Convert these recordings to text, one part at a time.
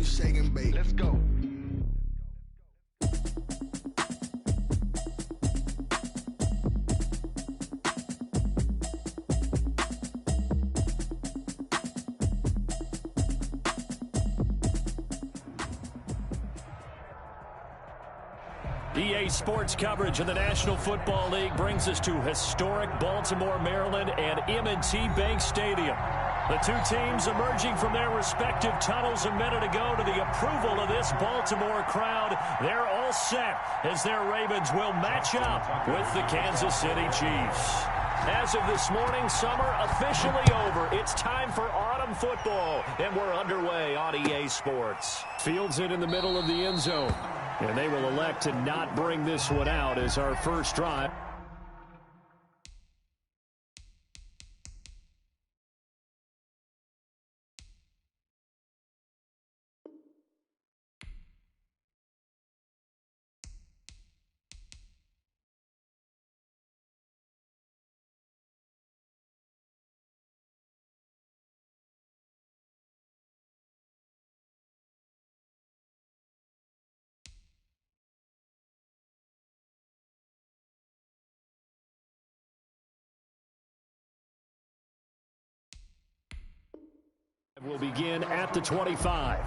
shake and bake. Let's go. EA Sports coverage of the National Football League brings us to historic Baltimore, Maryland, and M&T Bank Stadium. The two teams emerging from their respective tunnels a minute ago to the approval of this Baltimore crowd. They're all set as their Ravens will match up with the Kansas City Chiefs. As of this morning, summer officially over. It's time for autumn football, and we're underway on EA Sports. Fields it in the middle of the end zone. And they will elect to not bring this one out as our first drive. Will begin at the 25.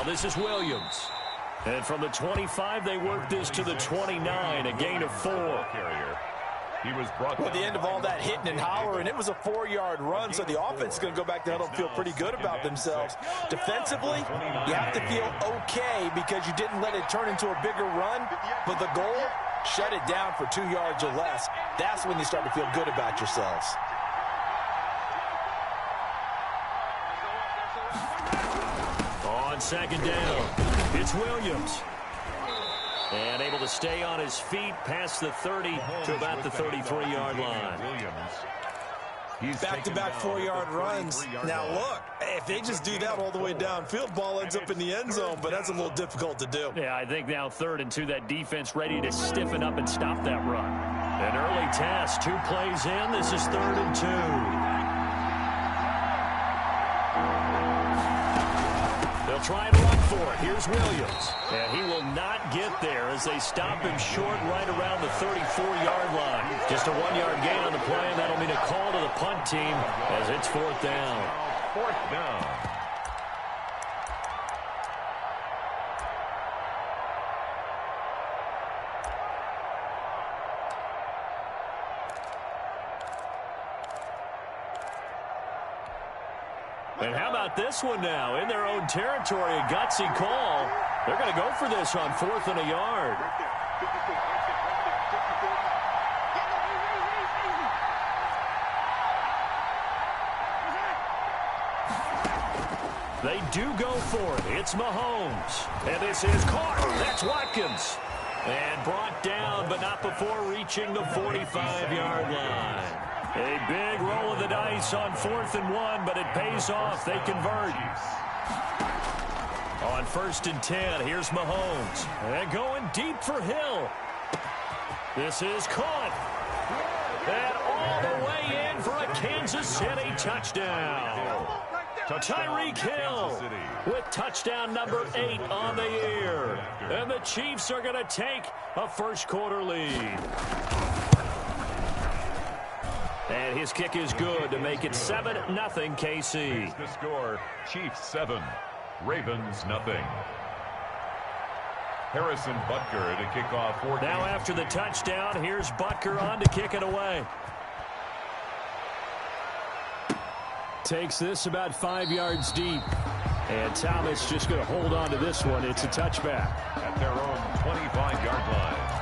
This is Williams. And from the 25, they work this to the 29, a gain of 4. Well, at the end of all that hitting and hollering, it was a 4-yard run, so the offense is going to go back to huddle and feel pretty good about themselves. Defensively, you have to feel okay because you didn't let it turn into a bigger run, but the goal, shut it down for 2 yards or less. That's when you start to feel good about yourselves. Second down. It's Williams. And able to stay on his feet past the 30 to about the 33-yard line. Back-to-back 4-yard runs. Now, look, if they just do that all the way downfield, ball ends up in the end zone, but that's a little difficult to do. Yeah, I think now 3rd and 2, that defense ready to stiffen up and stop that run. An early test, 2 plays in. This is 3rd and 2. Try and run for it. Here's Williams. And he will not get there as they stop him short right around the 34-yard line. Just a 1-yard gain on the play, and that'll mean a call to the punt team as it's 4th down. 4th down. And how about this one now? In their own territory, a gutsy call. They're going to go for this on 4th and a yard. They do go for it. It's Mahomes. And this is caught. That's Watkins. And brought down, but not before reaching the 45-yard line. A big roll of the dice on 4th and 1, but it pays off. They convert. On 1st and 10, here's Mahomes. And going deep for Hill. This is caught. And all the way in for a Kansas City touchdown. Tyreek Hill with touchdown number 8 on the year. And the Chiefs are going to take a first-quarter lead. And his kick is good to make it 7-0 KC. The score, Chiefs 7, Ravens 0. Harrison Butker to kick off 14. Now after the touchdown, here's Butker on to kick it away. Takes this about 5 yards deep. And Thomas just going to hold on to this one. It's a touchback. At their own 25-yard line.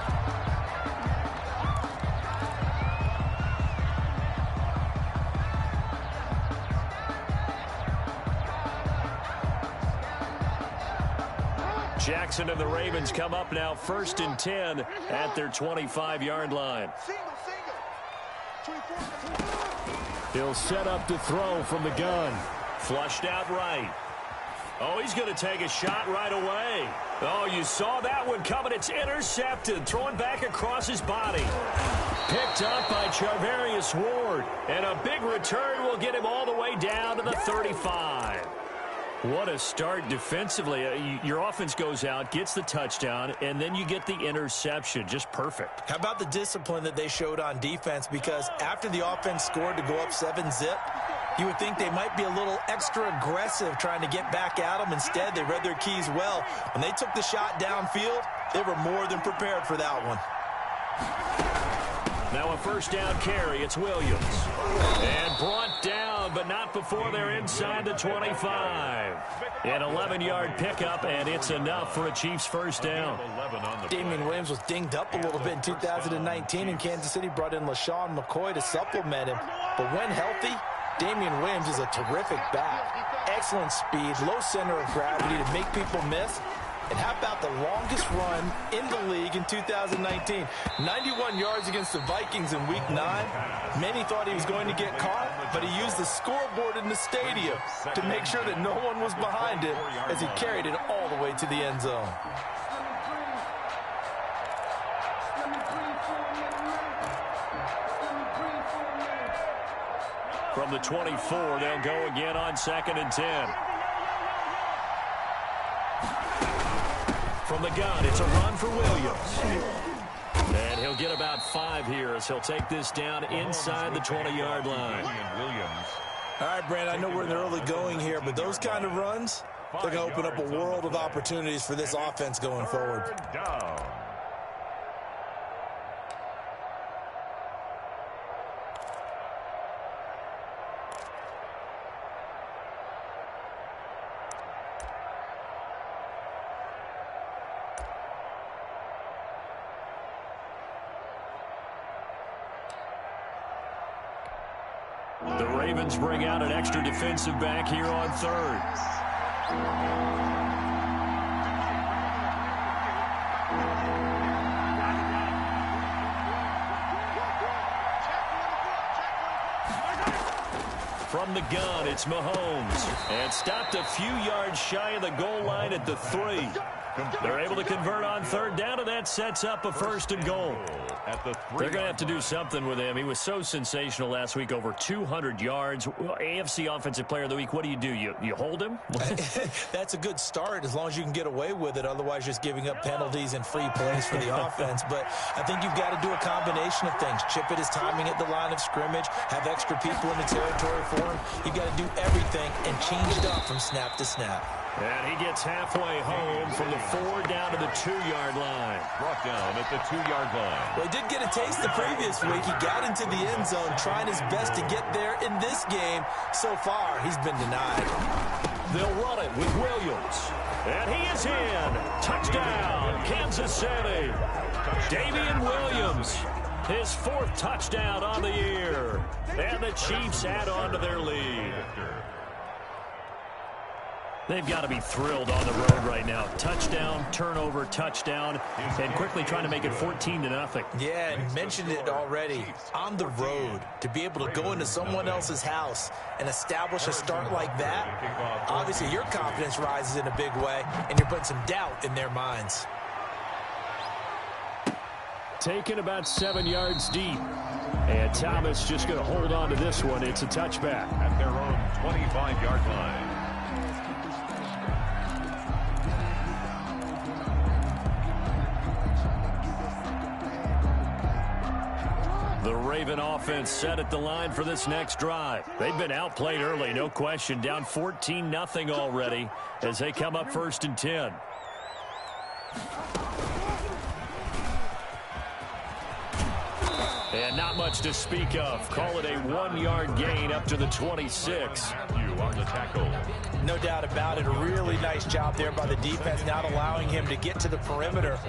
Jackson and the Ravens come up now 1st and 10 at their 25-yard line. He'll set up to throw from the gun. Flushed out right. Oh, he's going to take a shot right away. Oh, you saw that one coming. It's intercepted. Throwing back across his body. Picked up by Charvarius Ward. And a big return will get him all the way down to the 35. What a start defensively. Your offense goes out, gets the touchdown, and then you get the interception. Just perfect. How about the discipline that they showed on defense? Because after the offense scored to go up 7-zip, you would think they might be a little extra aggressive trying to get back at them. Instead, they read their keys well. When they took the shot downfield, they were more than prepared for that one. Now a first down carry. It's Williams. And brought down, but not before they're inside the 25. An 11-yard pickup, and it's enough for a Chiefs first down. Damien Williams was dinged up a little bit in 2019, and Kansas City brought in LaShawn McCoy to supplement him. But when healthy, Damien Williams is a terrific back. Excellent speed, low center of gravity to make people miss. And how about the longest run in the league in 2019? 91 yards against the Vikings in Week 9. Many thought he was going to get caught, but he used the scoreboard in the stadium to make sure that no one was behind him as he carried it all the way to the end zone. From the 24, they'll go again on 2nd and 10. From the gun, it's a run for Williams. And he'll get about 5 here as he'll take this down inside the 20-yard line. All right, Brandon, I know we're in the early going here, but those kind of runs, they're going to open up a world of opportunities for this offense going forward. The Ravens bring out an extra defensive back here on 3rd. From the gun, it's Mahomes. And stopped a few yards shy of the goal line at the 3. They're able to convert on 3rd down, and that sets up a 1st and goal. They're going to have to do something with him. He was so sensational last week, over 200 yards. AFC Offensive Player of the Week, what do? You hold him? That's a good start as long as you can get away with it. Otherwise, just giving up penalties and free plays for the offense. But I think you've got to do a combination of things. Chip it his timing at the line of scrimmage, have extra people in the territory for him. You've got to do everything and change it up from snap to snap. And he gets halfway home from the 4 down to the 2-yard line. Brought down at the 2-yard line. Well, he did get a taste the previous week. He got into the end zone, trying his best to get there in this game. So far, he's been denied. They'll run it with Williams. And he is in. Touchdown, Kansas City. Damian Williams, his 4th touchdown on the year. And the Chiefs add on to their lead. They've got to be thrilled on the road right now. Touchdown, turnover, touchdown, and quickly trying to make it 14-0. Yeah, and mentioned it already. On the road, to be able to go into someone else's house and establish a start like that, obviously your confidence rises in a big way, and you're putting some doubt in their minds. Taken about 7 yards deep. And Thomas just going to hold on to this one. It's a touchback. At their own 25-yard line. The Raven offense set at the line for this next drive. They've been outplayed early, no question. Down 14-0 already as they come up 1st and 10. And not much to speak of. Call it a 1-yard gain up to the 26. On the tackle. No doubt about it. A really nice job there by the defense, not allowing him to get to the perimeter.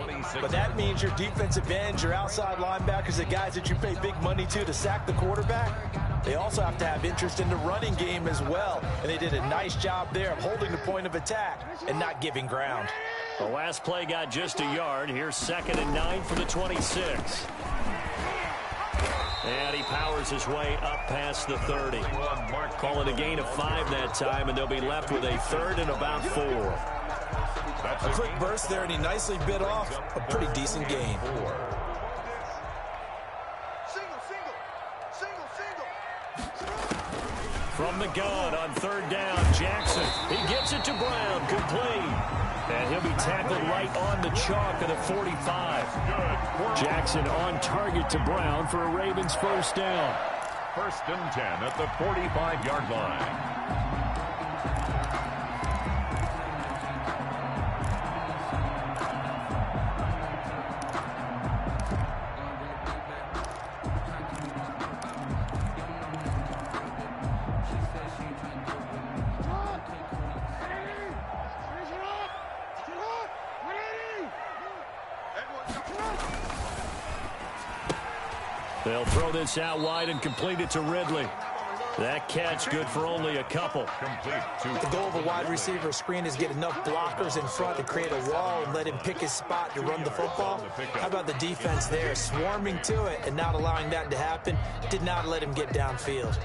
But that means your defensive ends, your outside linebackers, the guys that you pay big money to sack the quarterback, they also have to have interest in the running game as well. And they did a nice job there of holding the point of attack and not giving ground. The last play got just a yard. Here's 2nd and 9 for the 26. And he powers his way up past the 30. Call it a gain of 5 that time, and they'll be left with a 3rd and about 4. A quick burst there, and he nicely bit off a pretty decent gain. From the gun on 3rd down, Jackson. He gets it to Brown, complete. And he'll be tackled right on the chalk of the 45. Jackson on target to Brown for a Ravens 1st down. 1st and 10 at the 45-yard line. They'll throw this out wide and complete it to Ridley. That catch good for only a couple. The goal of a wide receiver screen is get enough blockers in front to create a wall and let him pick his spot to run the football. How about the defense there, swarming to it and not allowing that to happen? Did not let him get downfield.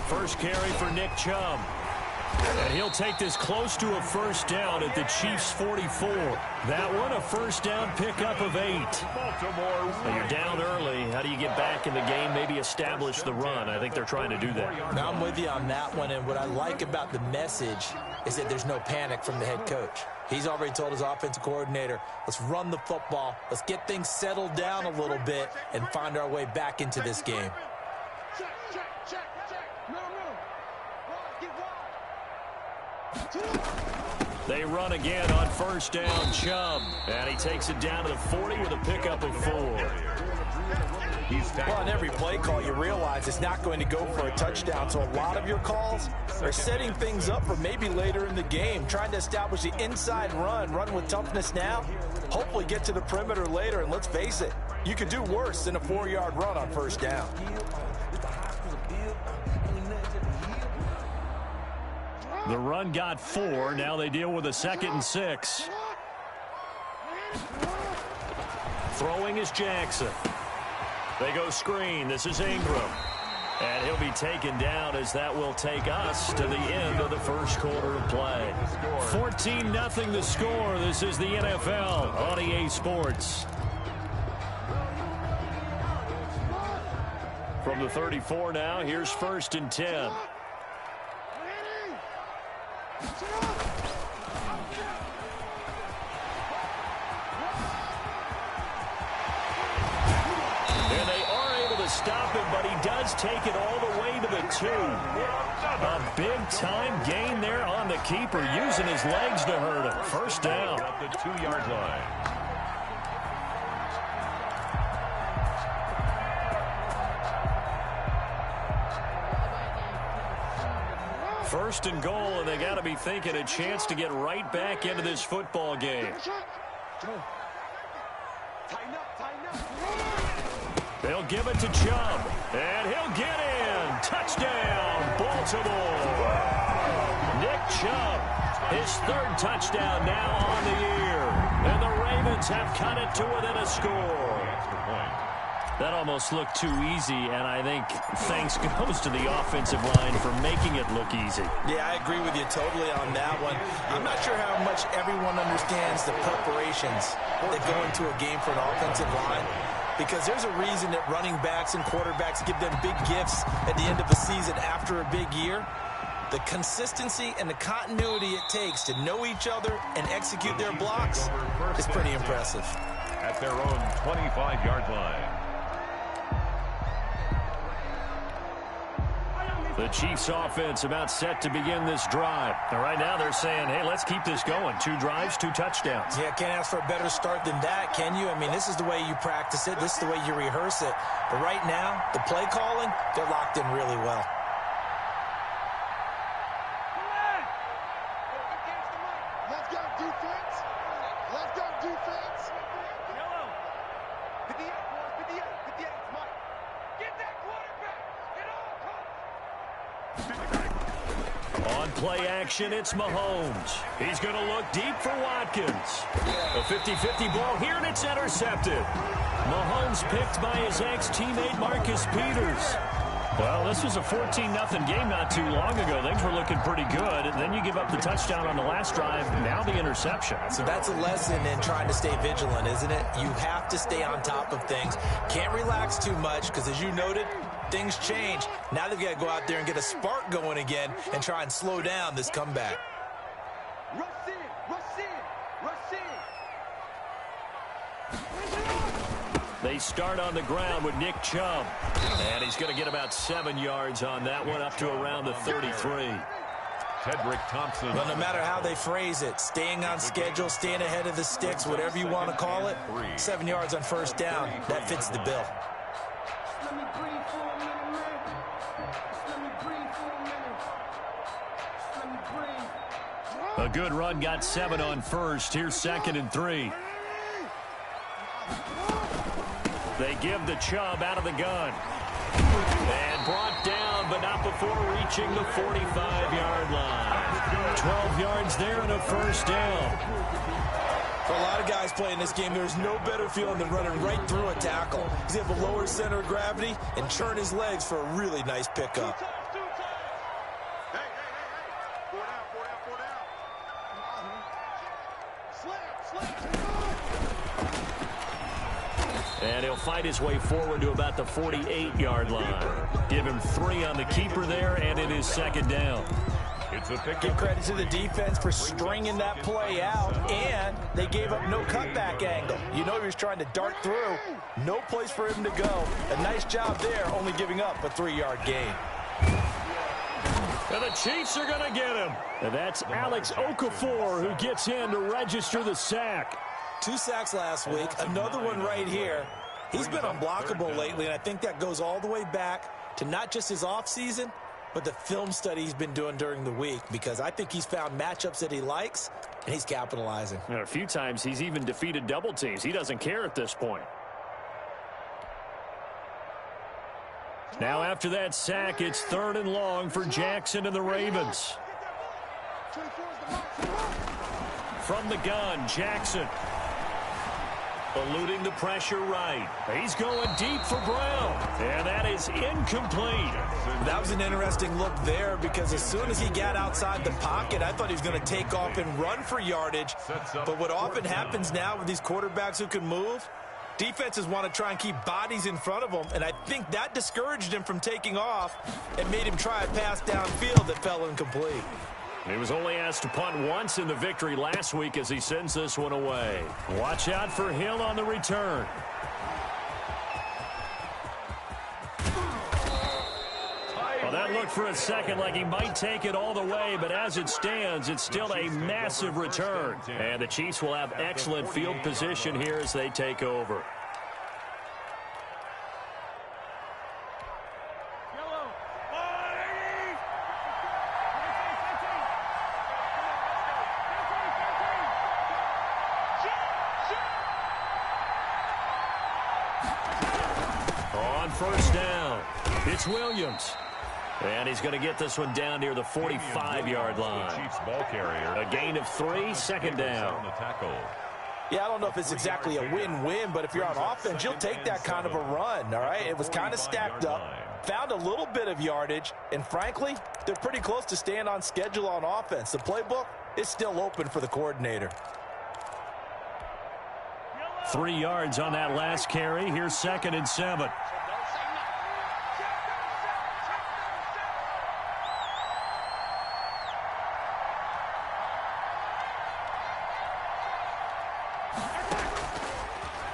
First carry for Nick Chubb. And he'll take this close to a 1st down at the Chiefs' 44. That one, a 1st down pickup of 8. Now you're down early. How do you get back in the game, maybe establish the run? I think they're trying to do that. Now I'm with you on that one, and what I like about the message is that there's no panic from the head coach. He's already told his offensive coordinator, let's run the football, let's get things settled down a little bit and find our way back into this game. They run again on 1st down, Chubb. And he takes it down to the 40 with a pickup of 4. Well, on every play call, you realize it's not going to go for a touchdown. So a lot of your calls are setting things up for maybe later in the game, trying to establish the inside run with toughness now, hopefully get to the perimeter later. And let's face it, you could do worse than a 4-yard run on 1st down. The run got 4. Now they deal with a 2nd and 6. Throwing is Jackson. They go screen. This is Ingram. And he'll be taken down as that will take us to the end of the 1st quarter of play. 14-0 the score. This is the NFL on EA Sports. From the 34 now, here's 1st and 10. And they are able to stop him, but he does take it all the way to the 2. A big-time gain there on the keeper, using his legs to hurt him. 1st down. At the 2-yard line. First and goal, and they got to be thinking a chance to get right back into this football game. They'll give it to Chubb, and he'll get in. Touchdown, Baltimore. Nick Chubb, his 3rd touchdown now on the year. And the Ravens have cut it to within a score. That almost looked too easy, and I think thanks goes to the offensive line for making it look easy. Yeah, I agree with you totally on that one. I'm not sure how much everyone understands the preparations that go into a game for an offensive line, because there's a reason that running backs and quarterbacks give them big gifts at the end of the season after a big year. The consistency and the continuity it takes to know each other and execute their blocks is pretty impressive. At their own 25-yard line. The Chiefs offense about set to begin this drive. And right now they're saying, hey, let's keep this going. 2 drives, 2 touchdowns. Yeah, can't ask for a better start than that, can you? I mean, this is the way you practice it. This is the way you rehearse it. But right now, the play calling, they're locked in really well. Let's go, defense. Let's go, defense. Yellow. 58, 58, Mike. Get that quarterback. Get on, coach. On play action, it's Mahomes. He's going to look deep for Watkins. A 50-50 ball here, and it's intercepted. Mahomes picked by his ex-teammate Marcus Peters. Well, this was a 14-0 game not too long ago. Things were looking pretty good. And then you give up the touchdown on the last drive, now the interception. So that's a lesson in trying to stay vigilant, isn't it? You have to stay on top of things. Can't relax too much because, as you noted, things change. Now they've got to go out there and get a spark going again and try and slow down this comeback. They start on the ground with Nick Chubb. And he's going to get about 7 yards on that one, up to around the 33. Tedrick Thompson. Well, no matter how they phrase it, staying on schedule, staying ahead of the sticks, whatever you want to call it, 7 yards on first down, that fits the bill. A good run, got 7 on first. Here's 2nd and 3. They give the Chubb out of the gun. And brought down, but not before reaching the 45-yard line. 12 yards there and a first down. For a lot of guys playing this game, there's no better feeling than running right through a tackle. He's able to lower center of gravity and churn his legs for a really nice pickup. And he'll fight his way forward to about the 48-yard line. Give him 3 on the keeper there, and it is 2nd down. It's a pick. Give credit to the defense for stringing that play out, and they gave up no cutback angle. You know he was trying to dart through. No place for him to go. A nice job there, only giving up a 3-yard gain. And the Chiefs are going to get him. And that's Alex Okafor who gets in to register the sack. 2 sacks last week, another one right here. He's been unblockable lately, and I think that goes all the way back to not just his offseason, but the film study he's been doing during the week, because I think he's found matchups that he likes, and he's capitalizing. And a few times he's even defeated double teams. He doesn't care at this point. Now after that sack, it's 3rd and long for Jackson and the Ravens. From the gun, Jackson. Eluding the pressure right. He's going deep for Brown. And that is incomplete. That was an interesting look there, because as soon as he got outside the pocket, I thought he was going to take off and run for yardage. But what often happens now with these quarterbacks who can move, defenses want to try and keep bodies in front of them, and I think that discouraged him from taking off and made him try a pass downfield that fell incomplete. He was only asked to punt once in the victory last week as he sends this one away. Watch out for Hill on the return. Well, that looked for a second like he might take it all the way, but as it stands, it's still a massive return. And the Chiefs will have excellent field position here as they take over. First down. It's Williams. And he's going to get this one down near the 45-yard line. Chiefs ball carrier. A gain of 3, 2nd down. On the tackle. Yeah, I don't know if it's exactly a win-win, but if you're on offense, you'll take that kind of a run, all right? It was kind of stacked up, found a little bit of yardage, and frankly, they're pretty close to staying on schedule on offense. The playbook is still open for the coordinator. 3 yards on that last carry. Here's 2nd and 7.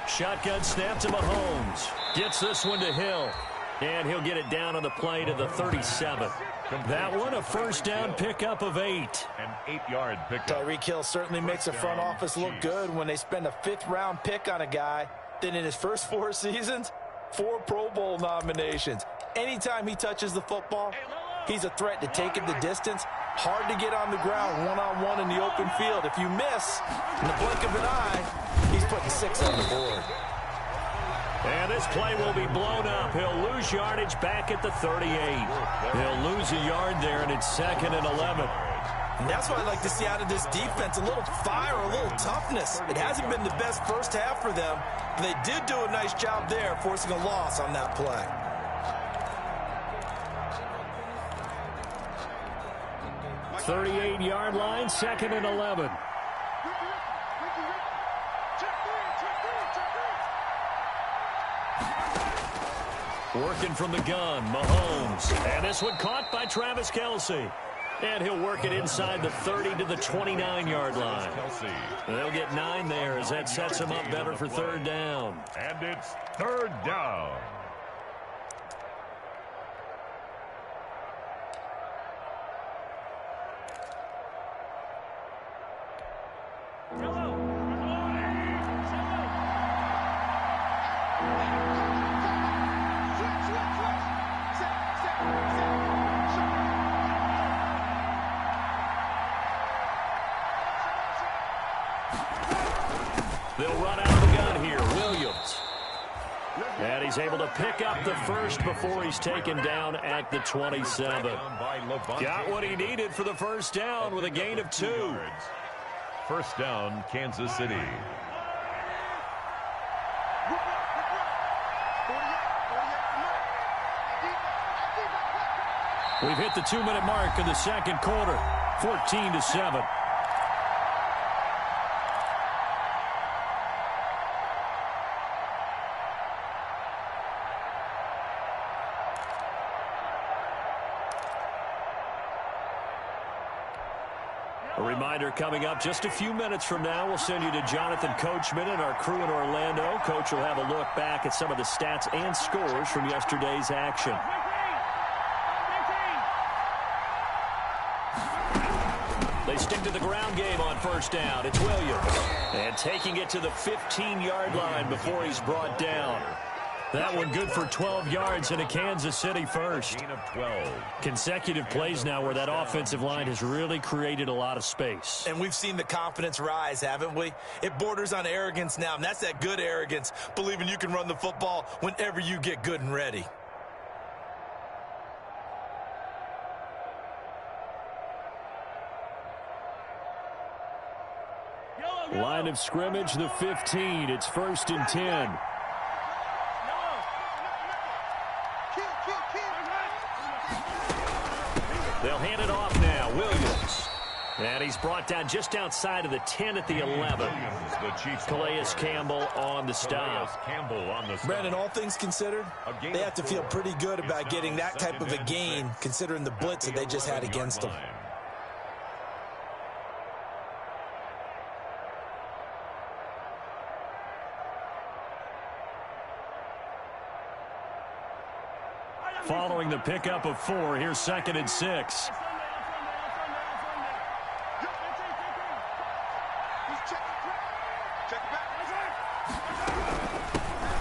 Shotgun snap to Mahomes. Gets this one to Hill. And he'll get it down on the play to the 37. That one a first down pickup of 8. An 8-yard pickup. Tyreek Hill certainly makes the front office look good when they spend a 5th-round pick on a guy. Then in his first 4 seasons, 4 Pro Bowl nominations. Anytime he touches the football, he's a threat to take it the distance. Hard to get on the ground one-on-one in the open field. If you miss, in the blink of an eye, he's putting 6 on the board. And this play will be blown up. He'll lose yardage back at the 38. He'll lose a yard there, and it's 2nd and 11. And that's what I like to see out of this defense, a little fire, a little toughness. It hasn't been the best first half for them, but they did do a nice job there, forcing a loss on that play. .38-yard line, 2nd and 11. Working from the gun, Mahomes. And this one caught by Travis Kelce. And he'll work it inside the 30 to the 29-yard line. They'll get 9 there as that sets him up better for 3rd down. And it's 3rd down. They'll run out of the gun here. Williams. And he's able to pick up the first before he's taken down at the 27. Got what he needed for the first down with a gain of 2. First down, Kansas City. We've hit the 2-minute mark in the 2nd quarter. 14-7. A reminder coming up just a few minutes from now, we'll send you to Jonathan Coachman and our crew in Orlando. Coach will have a look back at some of the stats and scores from yesterday's action. They stick to the ground game on first down. It's Williams. And taking it to the 15-yard line before he's brought down. That one good for 12 yards and a Kansas City first. Gain of 12. Consecutive plays now where that offensive line has really created a lot of space. And we've seen the confidence rise, haven't we? It borders on arrogance now, and that's that good arrogance, believing you can run the football whenever you get good and ready. Line of scrimmage, the 15. It's 1st and 10. They'll hand it off now. Williams. And he's brought down just outside of the 10 at the 11. Calais Campbell on the stop. Brandon, all things considered, they have to feel pretty good about getting that type of a gain, considering the blitz that they just had against them. Following the pickup of 4, here's 2nd and 6.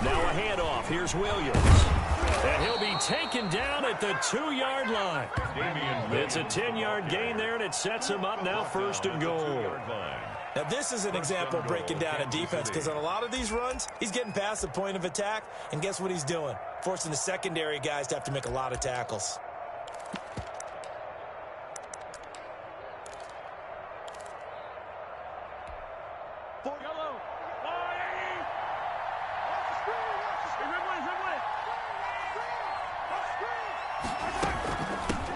Now a handoff. Here's Williams. And he'll be taken down at the 2-yard line. It's a 10-yard gain there, and it sets him up now 1st and goal. Now, this is an example of breaking down a defense, because on a lot of these runs, he's getting past the point of attack, and guess what he's doing? Forcing the secondary guys to have to make a lot of tackles.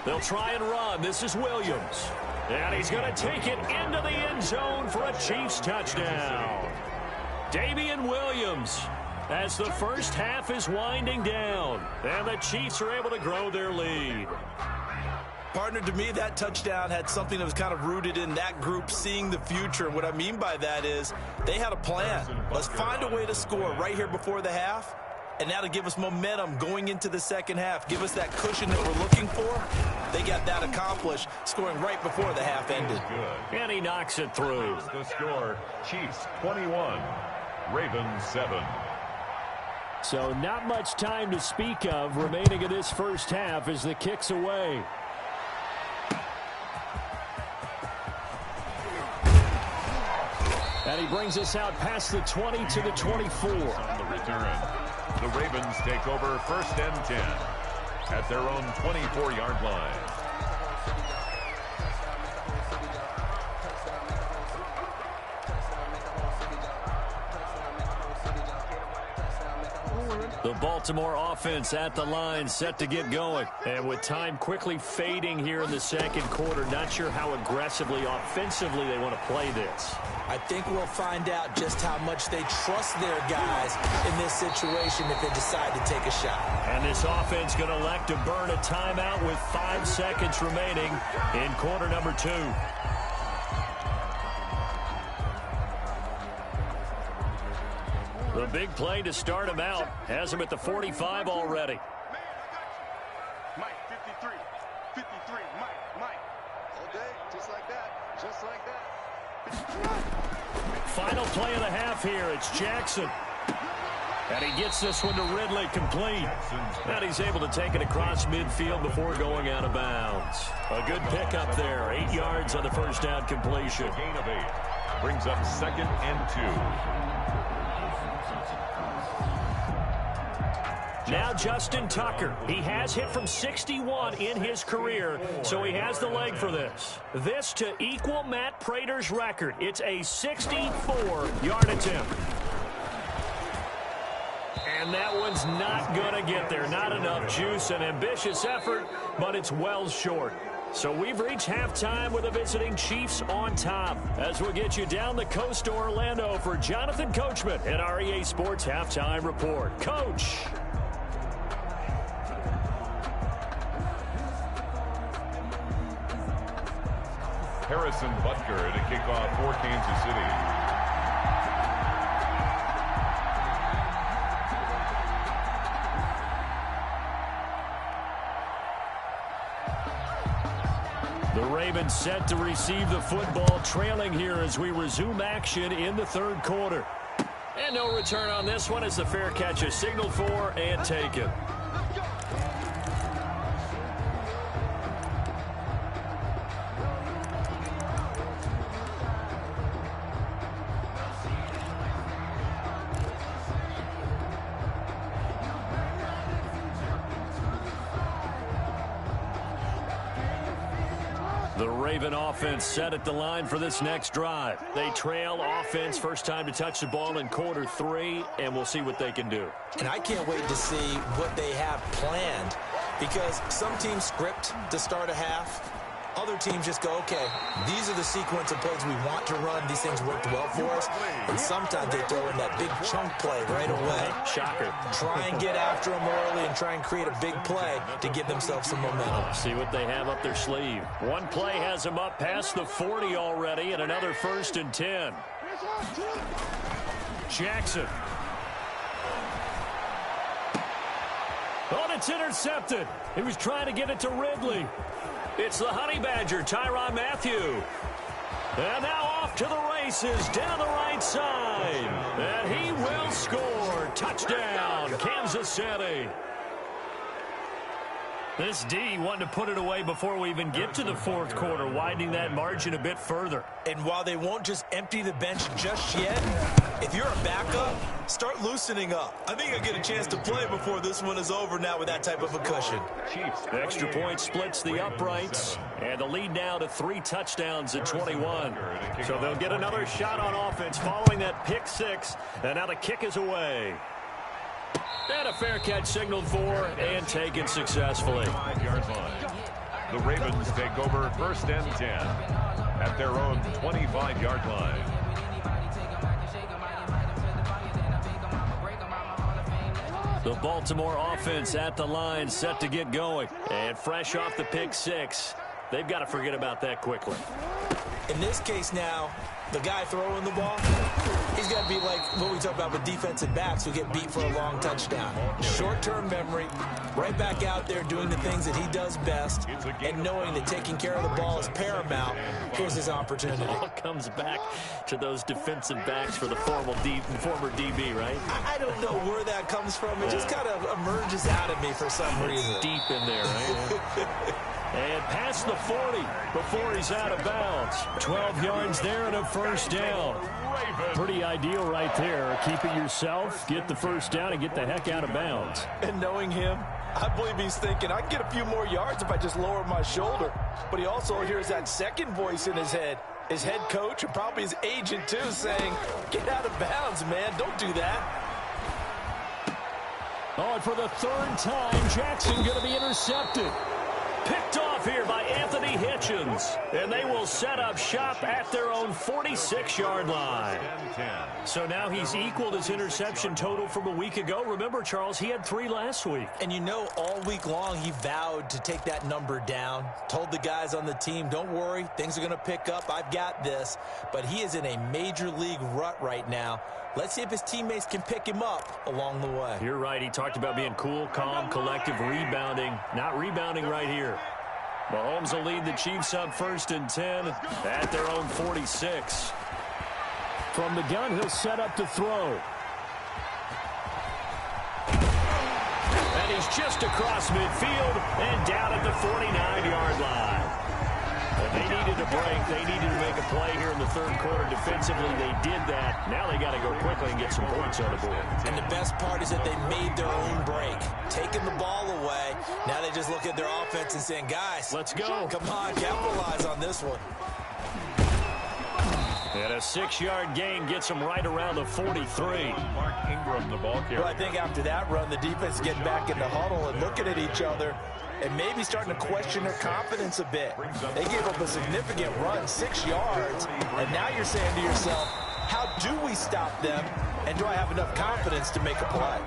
They'll try and run. This is Williams. And he's going to take it into the end zone for a Chiefs touchdown. Damian Williams, as the first half is winding down. And the Chiefs are able to grow their lead. Partner, to me, that touchdown had something that was kind of rooted in that group seeing the future. And what I mean by that is they had a plan. Let's find a way to score right here before the half. And now to give us momentum going into the second half, give us that cushion that we're looking for. They got that accomplished, scoring right before the half ended. And he knocks it through. The score, Chiefs 21, Ravens 7. So not much time to speak of remaining in this first half as the kick's away. And he brings us out past the 20 to the 24. On the return. The Ravens take over 1st and 10 at their own 24-yard line. The Baltimore offense at the line, set to get going. And with time quickly fading here in the second quarter, not sure how aggressively, offensively they want to play this. I think we'll find out just how much they trust their guys in this situation if they decide to take a shot. And this offense going to elect to burn a timeout with 5 seconds remaining in quarter number 2. The big play to start him out has him at the 45 already. Mike, 53, Mike. All day, just like that. Final play of the half here. It's Jackson. And he gets this one to Ridley complete. And he's able to take it across midfield before going out of bounds. A good pickup there. 8 yards on the first down completion. Gain of 8 brings up 2nd and 2. Now Justin Tucker. He has hit from 61 in his career, so he has the leg for this. This to equal Matt Prater's record. It's a 64-yard attempt. And that one's not going to get there. Not enough juice. An ambitious effort, but it's well short. So we've reached halftime with the visiting Chiefs on top. As we'll get you down the coast to Orlando for Jonathan Coachman and our EA Sports Halftime Report. Coach. Harrison Butker to kick off for Kansas City. The Ravens set to receive the football, trailing here as we resume action in the third quarter. And no return on this one as the fair catch is signaled for and taken. The Raven offense set at the line for this next drive. They trail offense, first time to touch the ball in quarter 3, and we'll see what they can do. And I can't wait to see what they have planned, because some teams script to start a half. Other teams just go, okay, these are the sequence of plays we want to run. These things worked well for us. And sometimes they throw in that big chunk play right away. Shocker. Try and get after them early and try and create a big play to give themselves some momentum. See what they have up their sleeve. One play has them up past the 40 already, and another 1st and 10. Jackson. Oh, and it's intercepted. He was trying to get it to Ridley. It's the Honey Badger, Tyrann Mathieu. And now off to the races down the right side. And he will score. Touchdown, Kansas City. This D wanted to put it away before we even get to the fourth quarter, widening that margin a bit further. And while they won't just empty the bench just yet, if you're a backup, start loosening up. I think I'll get a chance to play before this one is over now with that type of a cushion. Extra point splits the uprights, and the lead now to 3 touchdowns at 21. So they'll get another shot on offense following that pick 6, and now the kick is away. And a fair catch signaled for and taken successfully. 5-yard line. The Ravens take over 1st and 10 at their own 25-yard line. The Baltimore offense at the line, set to get going. And fresh off the pick six, they've got to forget about that quickly. In this case now, the guy throwing the ball, he's got to be like what we talk about with defensive backs who get beat for a long touchdown. Short-term memory, right back out there doing the things that he does best, and knowing that taking care of the ball is paramount. Here's his opportunity. It all comes back to those defensive backs for the former DB, right? I don't know where that comes from. It just kind of emerges out of me for some reason. It's deep in there, right? And past the 40 before he's out of bounds. 12 yards there and a first down. Pretty ideal right there. Keep it yourself, get the first down, and get the heck out of bounds. And knowing him, I believe he's thinking, I can get a few more yards if I just lower my shoulder. But he also hears that second voice in his head. His head coach and probably his agent, too, saying, get out of bounds, man. Don't do that. Oh, and for the third time, Jackson going to be intercepted. Picked off here by Anthony Hitchens. And they will set up shop at their own 46-yard line. So now he's equaled his interception total from a week ago. Remember, Charles, he had 3 last week. And you know, all week long he vowed to take that number down. Told the guys on the team, don't worry, things are going to pick up. I've got this. But he is in a major league rut right now. Let's see if his teammates can pick him up along the way. You're right. He talked about being cool, calm, collective, rebounding. Not rebounding right here. Mahomes will lead the Chiefs up 1st and 10 at their own 46. From the gun, he'll set up to throw. And he's just across midfield and down at the 49-yard line. And they needed a break. They needed to make a play here in the third quarter defensively. They did that. Now they got to go quickly and get some points on the board. And the best part is that they made their own break. Taking the ball away. Now they just look at their offense and saying, guys, let's go. Come on, capitalize on this one. And a 6-yard gain gets him right around the 43. Mark Ingram, the ball carrier. Well, I think after that run, the defense getting back in the huddle and looking at each other and maybe starting to question their confidence a bit. They gave up a significant run, 6 yards, and now you're saying to yourself, how do we stop them, and do I have enough confidence to make a play?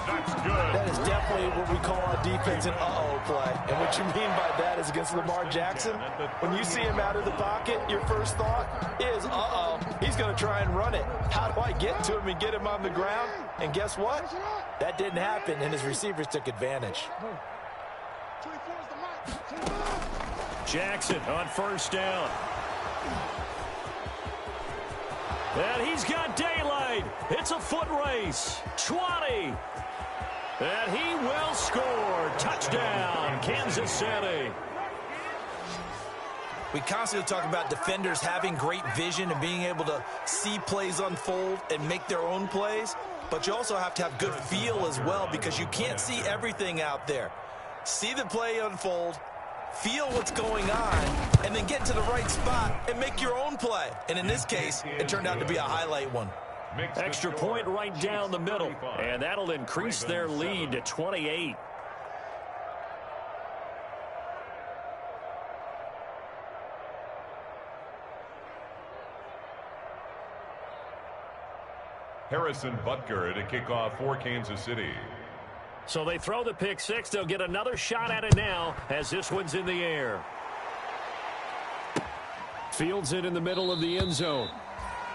That's good. That is definitely what we call on defense an uh-oh play. And what you mean by that is against Lamar Jackson, when you see him out of the pocket, your first thought is, uh-oh, he's going to try and run it. How do I get to him and get him on the ground? And guess what? That didn't happen, and his receivers took advantage. Jackson on first down. And he's got daylight. It's a foot race. 20. And he will score. Touchdown, Kansas City. We constantly talk about defenders having great vision and being able to see plays unfold and make their own plays. But you also have to have good feel as well, because you can't see everything out there. See the play unfold, feel what's going on, and then get to the right spot and make your own play. And in this case, it turned out to be a highlight one. Extra point right down the middle, and that'll increase their lead to 28. Harrison Butker to kick off for Kansas City. So they throw the pick six. They'll get another shot at it now as this one's in the air. Fields it in the middle of the end zone.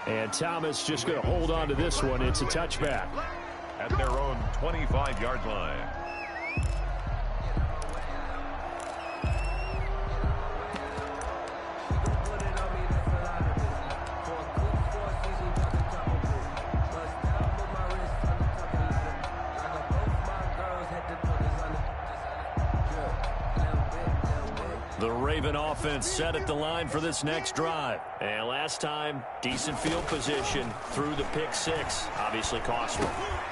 And Thomas just going to hold on to this one. It's a touchback. At their own 25-yard line. The Raven offense set at the line for this next drive. And last time, decent field position through the pick six. Obviously costly.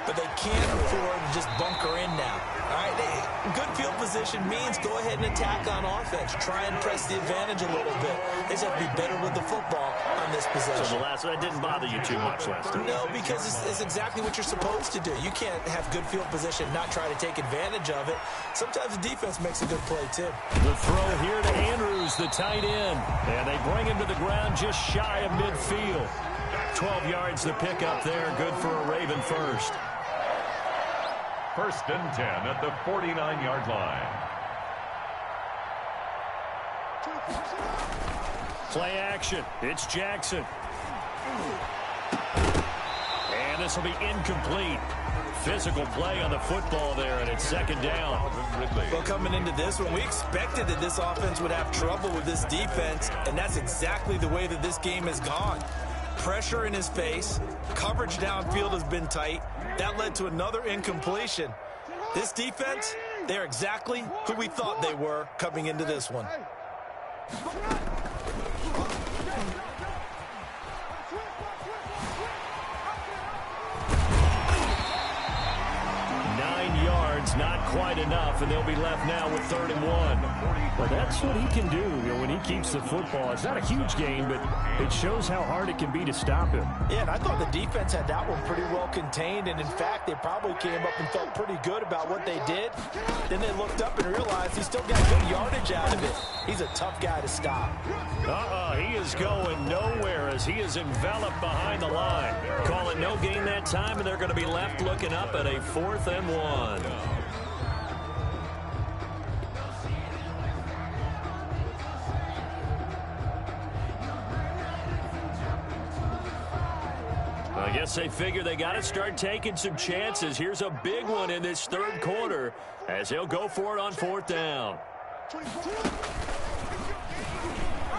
But they can't afford to just bunker in now. All right, good field position means go ahead and attack on offense. Try and press the advantage a little bit. They just have to be better with the football on this possession. So that didn't bother you too much last time? No, because it's exactly what you're supposed to do. You can't have good field position, not try to take advantage of it. Sometimes the defense makes a good play, too. The throw here to Andrews, the tight end. And they bring him to the ground just shy of midfield. 12 yards to pick up there. Good for a Raven first. 1st and 10 at the 49-yard line. Play action. It's Jackson. And this will be incomplete. Physical play on the football there, and it's 2nd down. Well, coming into this one, we expected that this offense would have trouble with this defense, and that's exactly the way that this game has gone. Pressure in his face. Coverage downfield has been tight. That led to another incompletion. This defense, they're exactly who we thought they were coming into this one. 9 yards, not quite enough, and they'll be left now with 3rd and 1. Well, that's what he can do, when he keeps the football. It's not a huge gain, but it shows how hard it can be to stop him. Yeah, and I thought the defense had that one pretty well contained, and in fact, they probably came up and felt pretty good about what they did. Then they looked up and realized he still got good yardage out of it. He's a tough guy to stop. He is going nowhere as he is enveloped behind the line. Call it no gain that time, and they're going to be left looking up at a 4th and 1. I guess they figure they got to start taking some chances. Here's a big one in this 3rd quarter as he'll go for it on 4th down.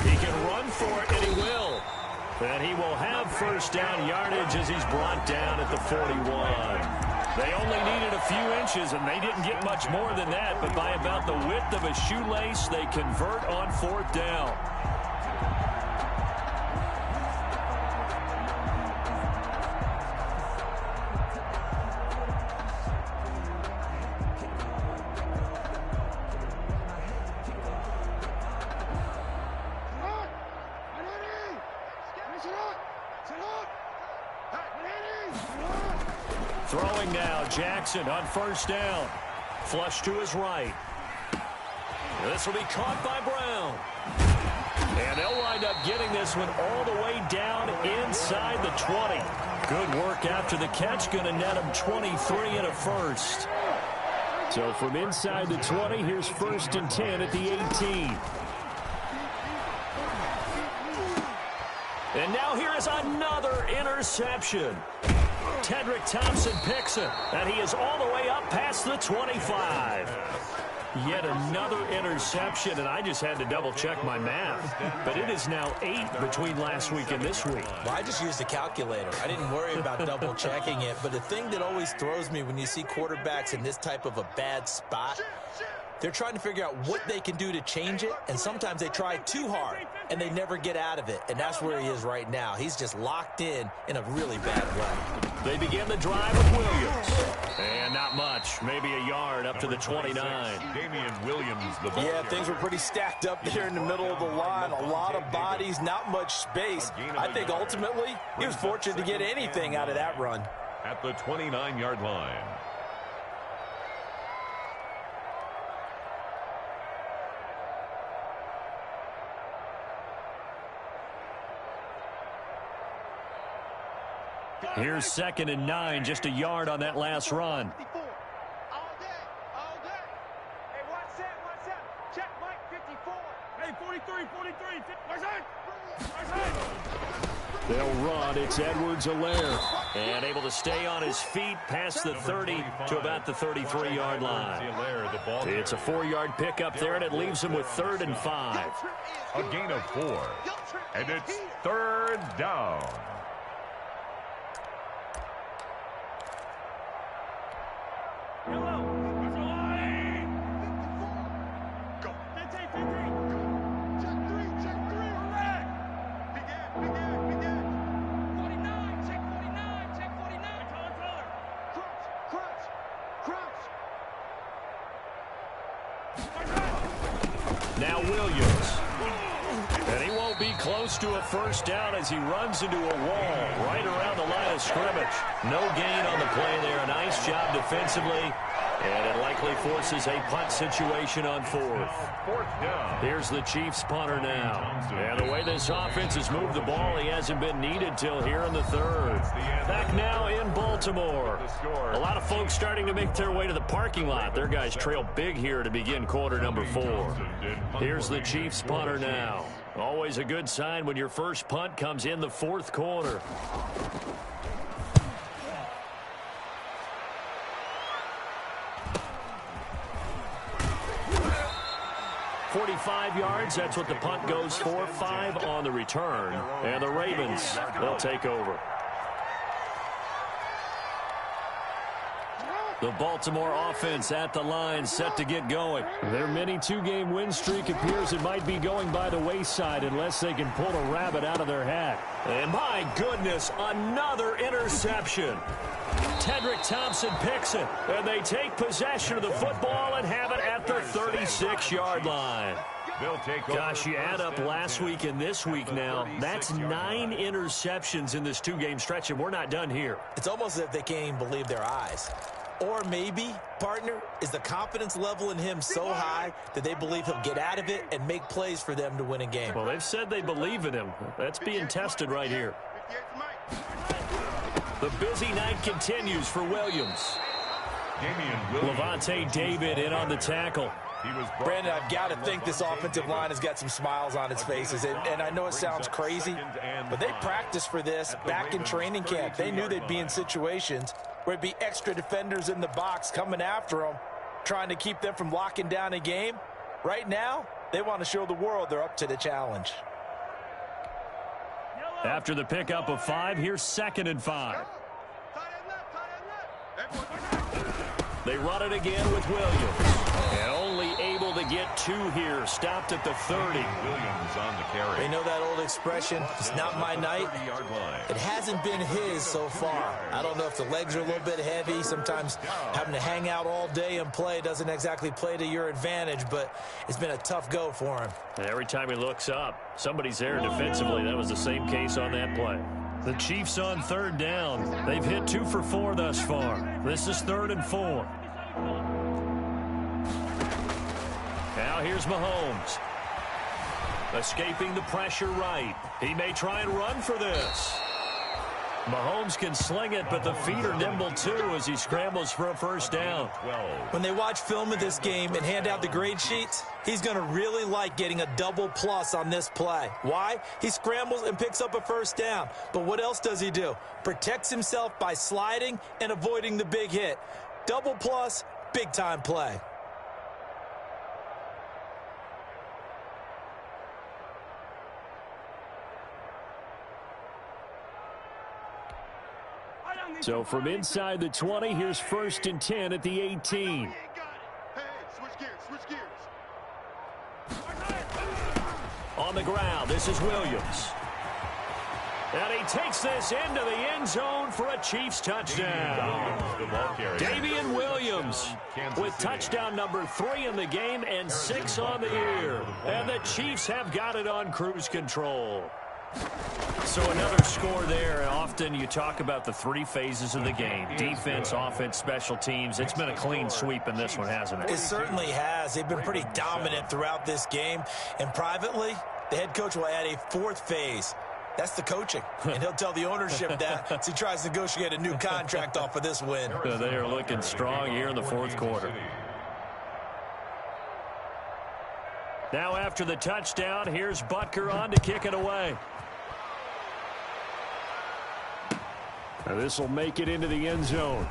He can run for it, and he will. And he will have 1st down yardage as he's brought down at the 41. They only needed a few inches, and they didn't get much more than that. But by about the width of a shoelace, they convert on 4th down. Throwing now, Jackson on 1st down. Flush to his right. This will be caught by Brown. And they'll wind up getting this one all the way down inside the 20. Good work after the catch. Going to net him 23 and a first. So from inside the 20, here's 1st and 10 at the 18. And now here is another interception. Tedrick Thompson picks it, and he is all the way up past the 25. Yet another interception, and I just had to double-check my math. But it is now 8 between last week and this week. Well, I just used a calculator. I didn't worry about double-checking it. But the thing that always throws me when you see quarterbacks in this type of a bad spot, they're trying to figure out what they can do to change it, and sometimes they try too hard, and they never get out of it. And that's where he is right now. He's just locked in a really bad way. They begin the drive with Williams. And not much, maybe a yard up to the 29. Damian Williams, the ball Yeah, carrier. things were pretty stacked up there in the middle of the line. A lot of bodies, not much space. I think ultimately he was fortunate to get anything out of that run. At the 29-yard line. Here's 2nd and 9, just a yard on that last run. All day, all day. Hey, what's that? Check Mike 54. Hey, 43. They'll run. It's Edwards-Helaire. And able to stay on his feet past the 30 to about the 33-yard line. It's a 4-yard pickup there, and it leaves him with 3rd and 5. A gain of 4. And it's 3rd down. Now Williams. And he won't be close to a first down as he runs into a wall right around the line of scrimmage. No gain on the play there. A nice job defensively. And it likely forces a punt situation on fourth. Here's the Chiefs punter now. And the way this offense has moved the ball, he hasn't been needed till here in the third. Back now in Baltimore. A lot of folks starting to make their way to the parking lot. Their guys trail big here to begin quarter number 4. Here's the Chiefs punter now. Always a good sign when your first punt comes in the fourth quarter. 45 yards, that's what the punt goes for. 5 on the return. And the Ravens will take over. The Baltimore offense at the line, set to get going. Their mini 2-game win streak appears it might be going by the wayside unless they can pull a rabbit out of their hat. And my goodness, another interception. Tedrick Thompson picks it, and they take possession of the football and have it at the 36-yard line. Gosh, you add up last week and this week now, that's 9 interceptions in this 2-game stretch, and we're not done here. It's almost as if they can't even believe their eyes. Or maybe, partner, is the confidence level in him so high that they believe he'll get out of it and make plays for them to win a game. Well, they've said they believe in him. That's being tested right here. The busy night continues for Williams. Lavonte David in on the tackle. Brandon, I've got to think this offensive line has got some smiles on its faces. And I know it sounds crazy, but they practiced for this back in training camp. They knew they'd be in situations where there'd be extra defenders in the box coming after them, trying to keep them from locking down a game. Right now, they want to show the world they're up to the challenge. After the pickup of 5, here's 2nd and 5. They run it again with Williams. And only able to get 2 here. Stopped at the 30. Williams on the carry. They know that old expression, it's not my night. It hasn't been his so far. I don't know if the legs are a little bit heavy. Sometimes having to hang out all day and play doesn't exactly play to your advantage, but it's been a tough go for him. And every time he looks up, somebody's there defensively. That was the same case on that play. The Chiefs on 3rd down. They've hit 2 for 4 thus far. This is 3rd and 4. Now here's Mahomes. Escaping the pressure right. He may try and run for this. Mahomes can sling it, but the feet are nimble too as he scrambles for a first down. When they watch film of this game and hand out the grade sheets, he's going to really like getting a double plus on this play. Why? He scrambles and picks up a first down. But what else does he do? Protects himself by sliding and avoiding the big hit. Double plus, big time play. So from inside the 20, here's 1st and 10 at the 18. On the ground, this is Williams. And he takes this into the end zone for a Chiefs touchdown. Damian Williams with touchdown number 3 in the game and 6 on the year. And the Chiefs have got it on cruise control. So another score there. Often you talk about the 3 phases of the game. Defense, offense, special teams. It's been a clean sweep in this one, hasn't it? It certainly has. They've been pretty dominant throughout this game. And privately, the head coach will add a 4th phase. That's the coaching. And he'll tell the ownership that as he tries to negotiate a new contract off of this win. They are looking strong here in the 4th quarter. Now after the touchdown, here's Butker on to kick it away. Now this will make it into the end zone.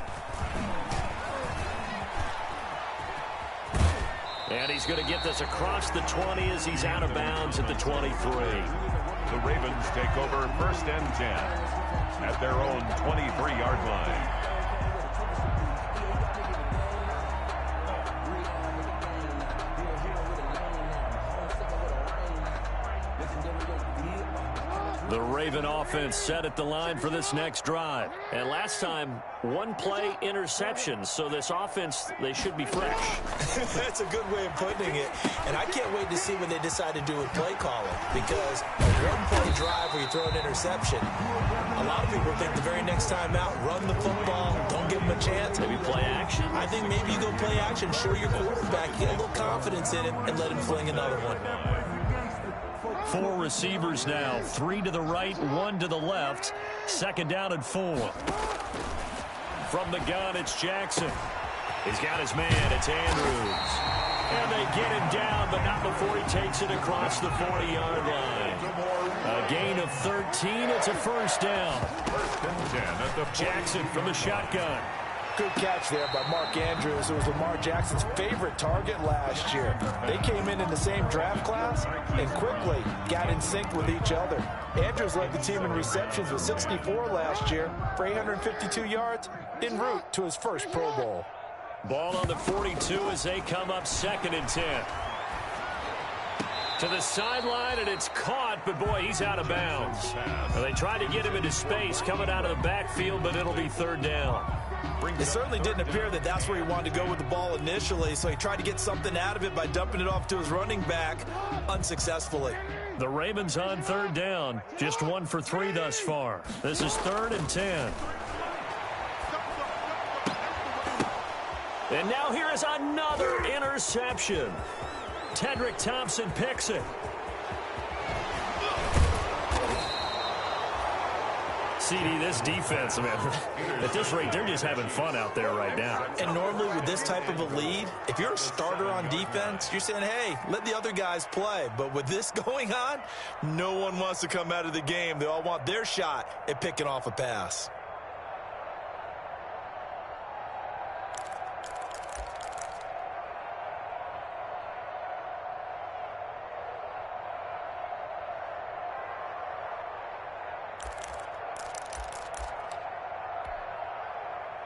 And he's going to get this across the 20 as he's out of bounds at the 23. The Ravens take over 1st and 10 at their own 23-yard line. The Raven offense set at the line for this next drive. And last time, one play interception. So this offense, they should be fresh. That's a good way of putting it. And I can't wait to see what they decide to do with play calling. Because a one-play drive where you throw an interception, a lot of people think the very next time out, run the football, don't give them a chance. Maybe play action? I think maybe you go play action, show your quarterback, get a little confidence in him, and let him fling another one. 4 receivers now, 3 to the right, 1 to the left. Second down and 4. From the gun, it's Jackson. He's got his man, it's Andrews. And they get him down, but not before he takes it across the 40-yard line. A gain of 13, it's a first down. First and 10 at the Jackson from the shotgun. Good catch there by Mark Andrews, who was Lamar Jackson's favorite target last year. They came in the same draft class and quickly got in sync with each other. Andrews led the team in receptions with 64 last year for 852 yards en route to his first Pro Bowl. Ball on the 42 as they come up second and 10. To the sideline, and it's caught, but boy, he's out of bounds. Well, they tried to get him into space coming out of the backfield, but it'll be third down. It certainly didn't appear that that's where he wanted to go with the ball initially, so he tried to get something out of it by dumping it off to his running back unsuccessfully. The Ravens on third down, just 1 for 3 thus far. This is third and 10. And now here is another interception. Tedrick Thompson picks it. CD, this defense, man, at this rate, they're just having fun out there right now. And normally with this type of a lead, if you're a starter on defense, you're saying, hey, let the other guys play. But with this going on, no one wants to come out of the game. They all want their shot at picking off a pass.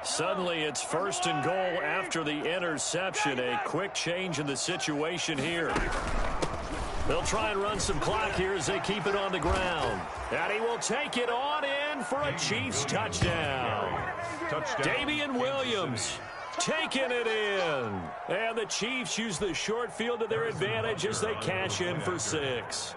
Suddenly, it's first and goal after the interception. A quick change in the situation here. They'll try and run some clock here as they keep it on the ground. And he will take it on in for a Chiefs touchdown. Damian Williams taking it in. And the Chiefs use the short field to their advantage as they cash in for 6.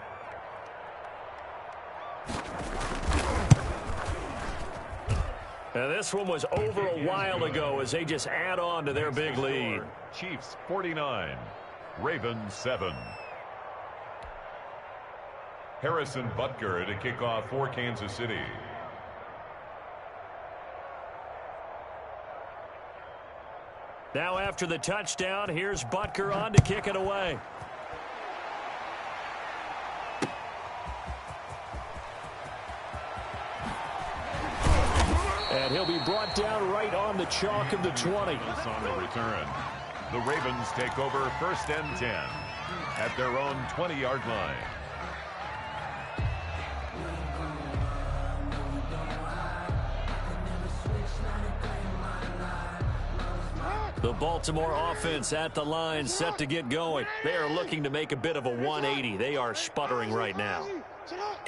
And this one was over a while ago as they just add on to their big lead. Chiefs 49, Ravens 7. Harrison Butker to kick off for Kansas City. Now after the touchdown, here's Butker on to kick it away. And he'll be brought down right on the chalk of the 20. On the return, the Ravens take over first and 10 at their own 20-yard line. The Baltimore offense at the line, set to get going. They are looking to make a bit of a 180. They are sputtering right now.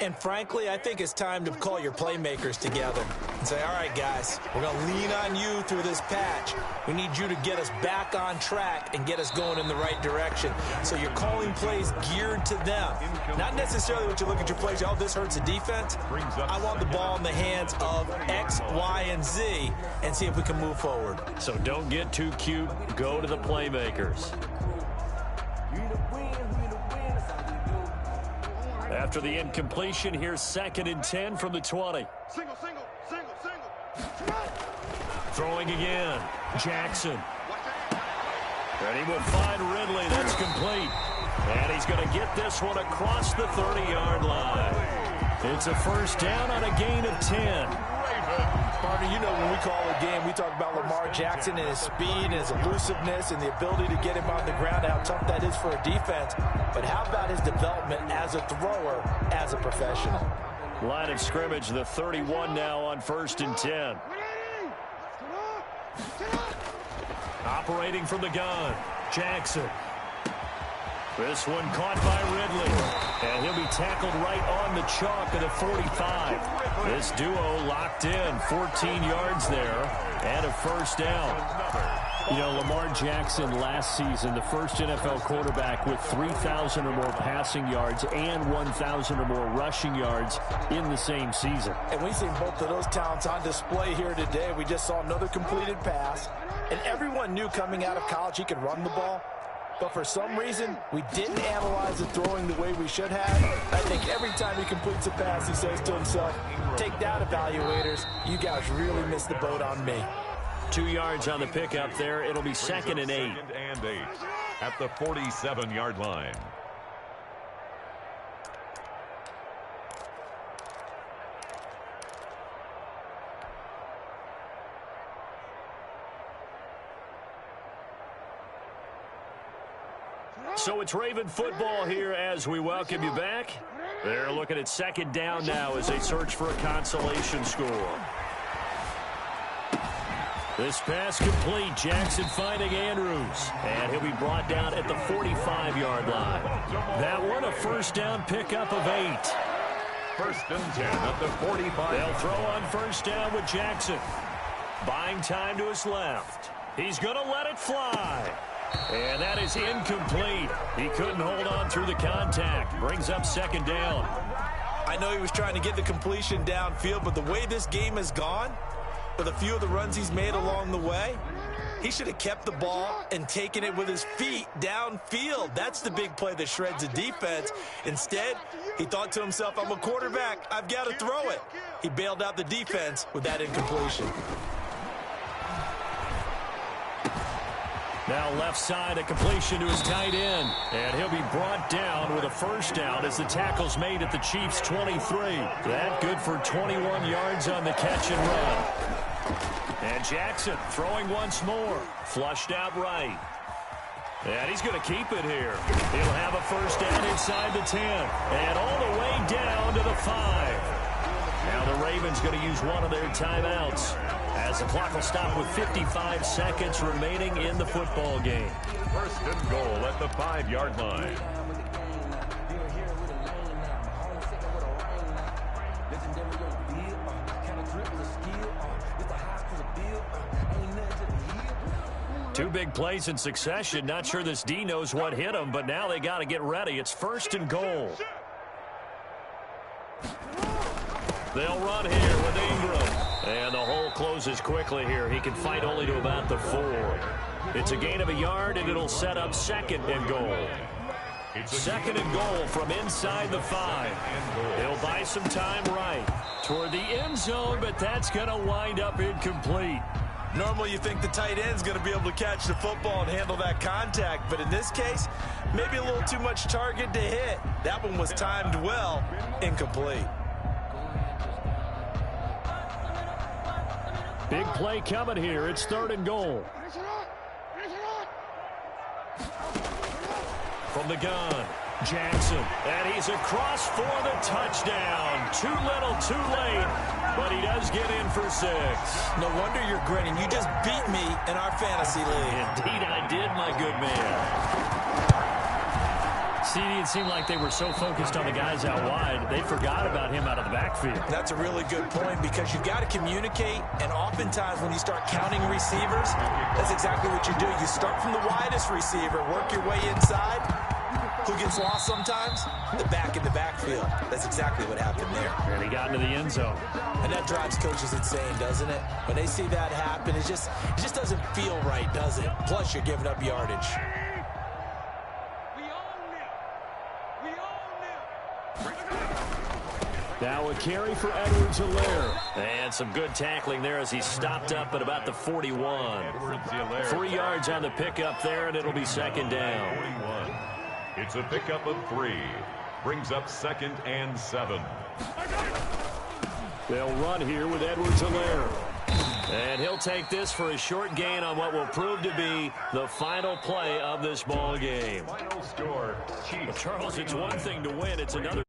And frankly, I think it's time to call your playmakers together and say, all right, guys, we're going to lean on you through this patch. We need you to get us back on track and get us going in the right direction. So you're calling plays geared to them. Not necessarily what you look at your plays, oh, this hurts the defense. I want the ball in the hands of X, Y, and Z and see if we can move forward. So don't get too cute. Go to the playmakers. After the incompletion, here's second and 10 from the 20. Single. Throwing again. Jackson. And he will find Ridley. That's complete. And he's going to get this one across the 30-yard line. It's a first down on a gain of 10. Partner, you know when we call a game, we talk about Lamar Jackson and his speed and his elusiveness and the ability to get him on the ground, how tough that is for a defense. But how about his development as a thrower, as a professional? Line of scrimmage, the 31 now on first and 10. Operating from the gun, Jackson. This one caught by Ridley. And he'll be tackled right on the chalk of the 45. This duo locked in. 14 yards there and a first down. You know, Lamar Jackson last season, the first NFL quarterback with 3,000 or more passing yards and 1,000 or more rushing yards in the same season. And we've seen both of those talents on display here today. We just saw another completed pass. And everyone knew coming out of college he could run the ball. But for some reason, we didn't analyze the throwing the way we should have. I think every time he completes a pass, he says to himself, take that, evaluators. You guys really missed the boat on me. 2 yards on the pickup there. It'll be 2nd and 8. Second and 8 at the 47-yard line. So it's Raven football here as we welcome you back. They're looking at 2nd down now as they search for a consolation score. This pass complete. Jackson finding Andrews. And he'll be brought down at the 45-yard line. That one a first down pickup of 8. 1st and 10 at the 45. They'll throw on first down with Jackson. Buying time to his left. He's going to let it fly. And that is incomplete. He couldn't hold on through the contact. Brings up 2nd down. I know he was trying to get the completion downfield, but the way this game has gone, with a few of the runs he's made along the way, he should have kept the ball and taken it with his feet downfield. That's the big play that shreds the defense. Instead, he thought to himself, I'm a quarterback. I've got to throw it. He bailed out the defense with that incompletion. Now left side, a completion to his tight end. And he'll be brought down with a first down as the tackle's made at the Chiefs' 23. That good for 21 yards on the catch and run. And Jackson throwing once more. Flushed out right. And he's going to keep it here. He'll have a first down inside the 10. And all the way down to the 5. Now the Ravens going to use one of their timeouts as the clock will stop with 55 seconds remaining in the football game. 1st and goal at the 5-yard line. Two big plays in succession. Not sure this D knows what hit him, but now they got to get ready. It's 1st and goal. They'll run here with Ingram. And the hole closes quickly here. He can fight only to about the 4. It's a gain of a yard, and it'll set up 2nd and goal. 2nd and goal from inside the 5. He'll buy some time right toward the end zone, but that's going to wind up incomplete. Normally you think the tight end's going to be able to catch the football and handle that contact, but in this case, maybe a little too much target to hit. That one was timed well, incomplete. Big play coming here. It's 3rd and goal. From the gun, Jackson. And he's across for the touchdown. Too little, too late. But he does get in for 6. No wonder you're grinning. You just beat me in our fantasy league. Indeed I did, my good man. See, it seemed like they were so focused on the guys out wide, they forgot about him out of the backfield. That's a really good point because you've got to communicate, and oftentimes when you start counting receivers, that's exactly what you do. You start from the widest receiver, work your way inside. Who gets lost sometimes? The back in the backfield. That's exactly what happened there. And he got into the end zone. And that drives coaches insane, doesn't it? When they see that happen, it just doesn't feel right, does it? Plus, you're giving up yardage. Now a carry for Edwards-Helaire. And some good tackling there as he stopped up at about the 41. 3 yards on the pickup there, and it'll be 2nd down. 41. It's a pickup of 3. Brings up 2nd and 7. They'll run here with Edwards-Helaire. And he'll take this for a short gain on what will prove to be the final play of this ball game. Final score, Chiefs. Charles, it's one thing to win. It's another